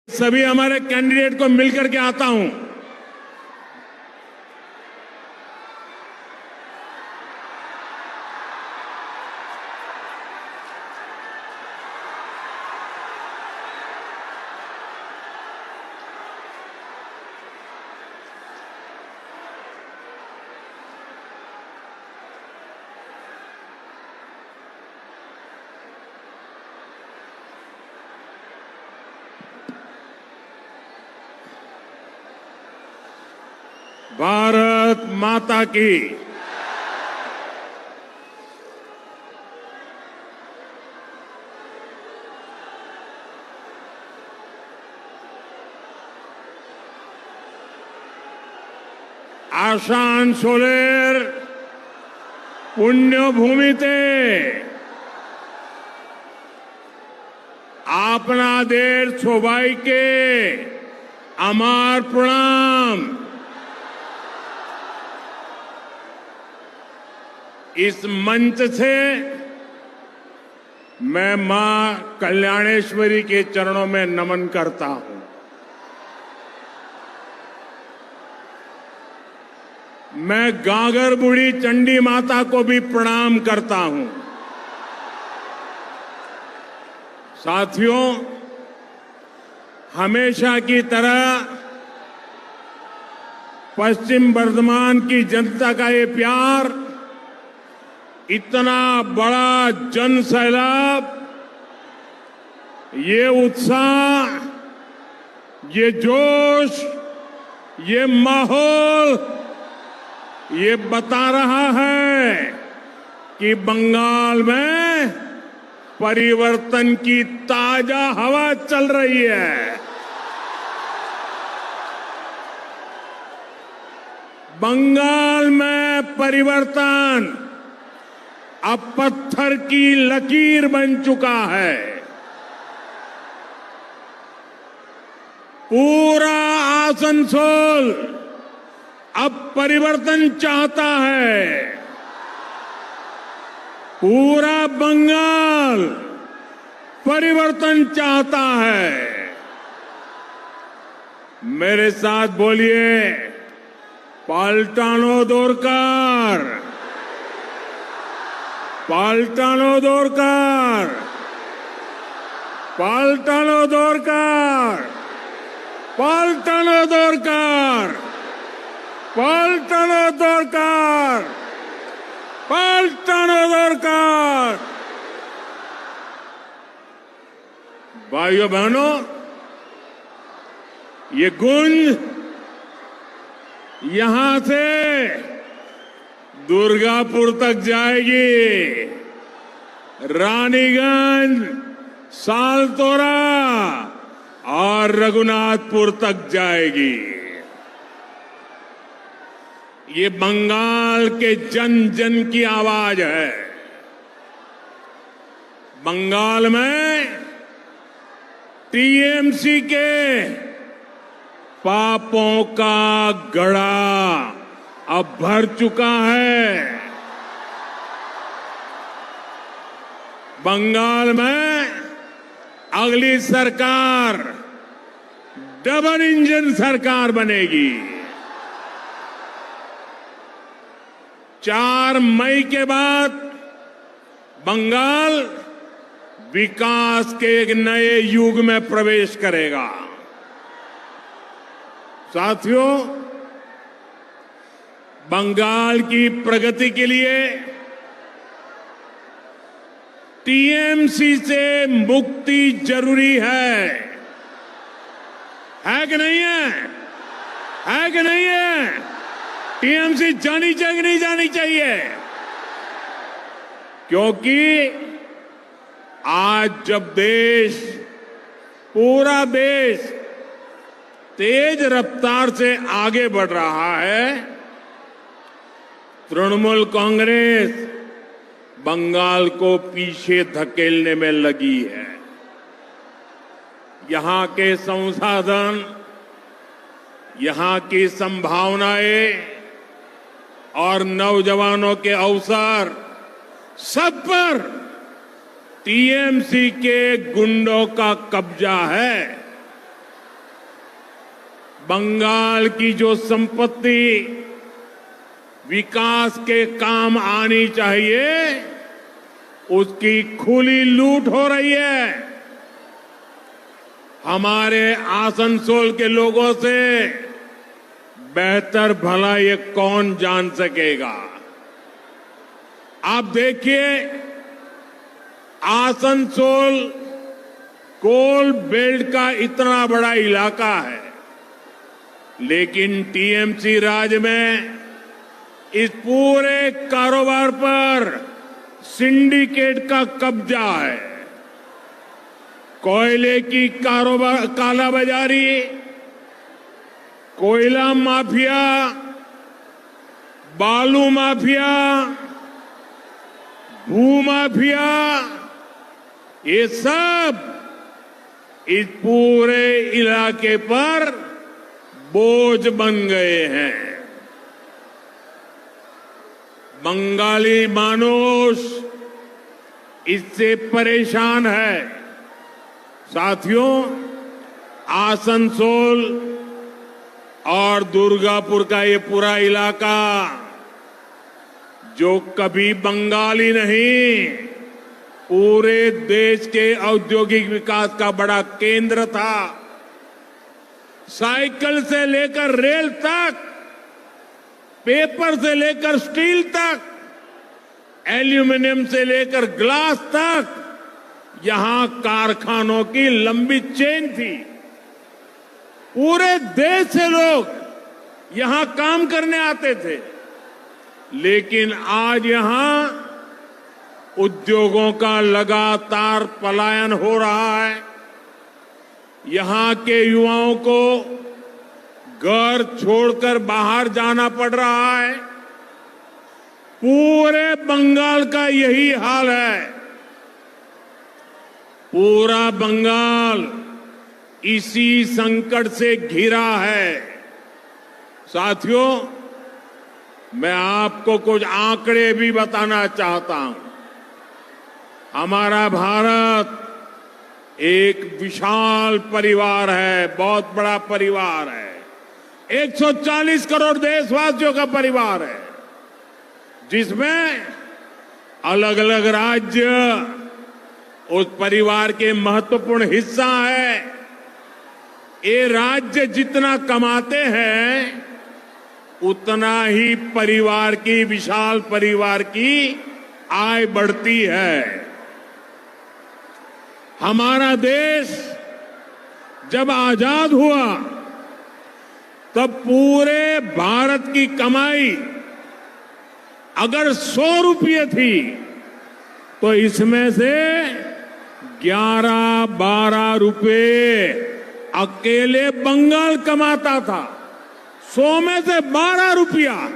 सभी हमारे कैंडिडेट को मिलकर के आता हूं। भारत माता की। आशान सोलेर पुण्यभूमिते अपना देश छोबाई के अमार प्रणाम। इस मंच से मैं मां कल्याणेश्वरी के चरणों में नमन करता हूं। मैं गागर बूढ़ी चंडी माता को भी प्रणाम करता हूं। साथियों, हमेशा की तरह पश्चिम बर्धमान की जनता का ये प्यार, इतना बड़ा जन सैलाब, ये उत्साह, ये जोश, ये माहौल, ये बता रहा है कि बंगाल में परिवर्तन की ताजा हवा चल रही है। बंगाल में परिवर्तन अब पत्थर की लकीर बन चुका है। पूरा आसनसोल अब परिवर्तन चाहता है। पूरा बंगाल परिवर्तन चाहता है। मेरे साथ बोलिए, पाल्टानो दोरकार, पाल्टानो दोरकार, पाल्टानो दोरकार, पाल्टानो दोरकार, पाल्टानो दोरकार, पाल्टानो दोरकार। भाइयों बहनों, ये गूंज यहां से दुर्गापुर तक जाएगी, रानीगंज, सालतोरा और रघुनाथपुर तक जाएगी। ये बंगाल के जन जन की आवाज है। बंगाल में टीएमसी के पापों का गड़ा अब भर चुका है। बंगाल में अगली सरकार डबल इंजन सरकार बनेगी। 4 मई के बाद बंगाल विकास के एक नए युग में प्रवेश करेगा। साथियों, बंगाल की प्रगति के लिए टीएमसी से मुक्ति जरूरी है कि नहीं है? है कि नहीं है? टीएमसी जानी चाहिए कि नहीं जानी चाहिए? क्योंकि आज जब देश, पूरा देश तेज रफ्तार से आगे बढ़ रहा है, तृणमूल कांग्रेस बंगाल को पीछे धकेलने में लगी है। यहां के संसाधन, यहां की संभावनाएं और नौजवानों के अवसर सब पर टीएमसी के गुंडों का कब्जा है। बंगाल की जो संपत्ति विकास के काम आनी चाहिए, उसकी खुली लूट हो रही है। हमारे आसनसोल के लोगों से बेहतर भला ये कौन जान सकेगा। आप देखिए, आसनसोल कोल बेल्ट का इतना बड़ा इलाका है, लेकिन टीएमसी राज में इस पूरे कारोबार पर सिंडिकेट का कब्जा है। कोयले की कालाबाजारी, कोयला माफिया, बालू माफिया, भू माफिया, ये सब इस पूरे इलाके पर बोझ बन गए हैं। बंगाली मानुष इससे परेशान है। साथियों, आसनसोल और दुर्गापुर का ये पूरा इलाका जो कभी बंगाली नहीं, पूरे देश के औद्योगिक विकास का बड़ा केंद्र था। साइकिल से लेकर रेल तक, पेपर से लेकर स्टील तक, एल्यूमिनियम से लेकर ग्लास तक, यहां कारखानों की लंबी चेन थी। पूरे देश से लोग यहां काम करने आते थे। लेकिन आज यहां उद्योगों का लगातार पलायन हो रहा है। यहां के युवाओं को घर छोड़कर बाहर जाना पड़ रहा है। पूरे बंगाल का यही हाल है। पूरा बंगाल इसी संकट से घिरा है। साथियों, मैं आपको कुछ आंकड़े भी बताना चाहता हूं। हमारा भारत एक विशाल परिवार है, बहुत बड़ा परिवार है। 140 करोड़ देशवासियों का परिवार है, जिसमें अलग अलग राज्य उस परिवार के महत्वपूर्ण हिस्सा है। ये राज्य जितना कमाते हैं, उतना ही परिवार की, विशाल परिवार की आय बढ़ती है। हमारा देश जब आजाद हुआ, तब पूरे भारत की कमाई अगर 100 रुपये थी, तो इसमें से 11-12 रुपये अकेले बंगाल कमाता था। 100 में से 12 रुपया।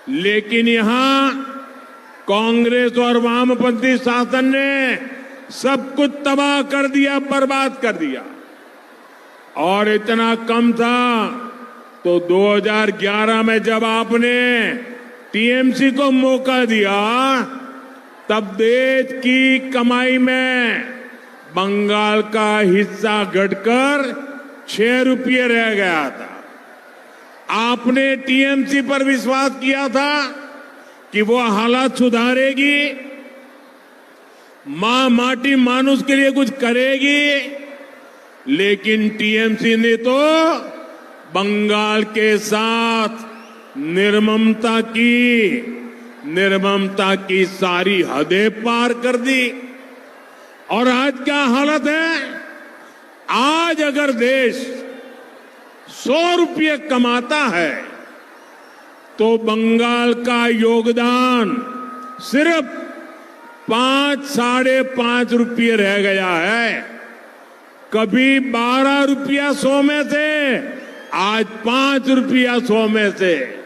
लेकिन यहां कांग्रेस और वामपंथी शासन ने सब कुछ तबाह कर दिया, बर्बाद कर दिया। और इतना कम था तो 2011 में जब आपने टीएमसी को मौका दिया, तब देश की कमाई में बंगाल का हिस्सा घटकर 6 रुपये रह गया था। आपने टीएमसी पर विश्वास किया था कि वो हालात सुधारेगी, मां माटी मानुष के लिए कुछ करेगी। लेकिन टीएमसी ने तो बंगाल के साथ निर्ममता की सारी हदें पार कर दी। और आज क्या हालत है? आज अगर देश 100 रुपये कमाता है, तो बंगाल का योगदान सिर्फ 5-5.5 रुपये रह गया है। कभी 12 रुपया 100 में से, आज 5 रुपया 100 में से।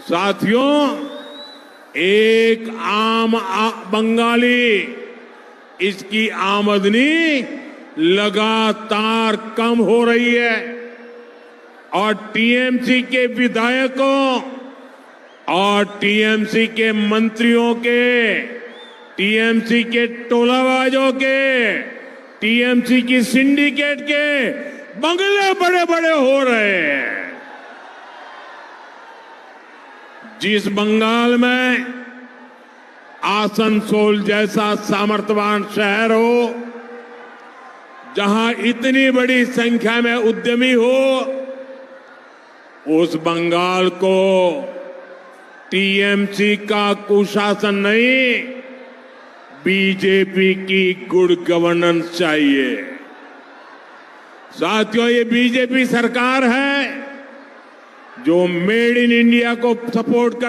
साथियों, एक आम बंगाली, इसकी आमदनी लगातार कम हो रही है। और टीएमसी के विधायकों और टीएमसी के मंत्रियों के, टीएमसी के टोलाबाजों के, टीएमसी की सिंडिकेट के बंगले बड़े बड़े हो रहे हैं। जिस बंगाल में आसनसोल जैसा सामर्थ्यवान शहर हो, जहां इतनी बड़ी संख्या में उद्यमी हो, उस बंगाल को टीएमसी का कुशासन नहीं, बीजेपी की गुड गवर्नेंस चाहिए। साथियों, ये बीजेपी सरकार है जो मेड इन इंडिया को सपोर्ट कर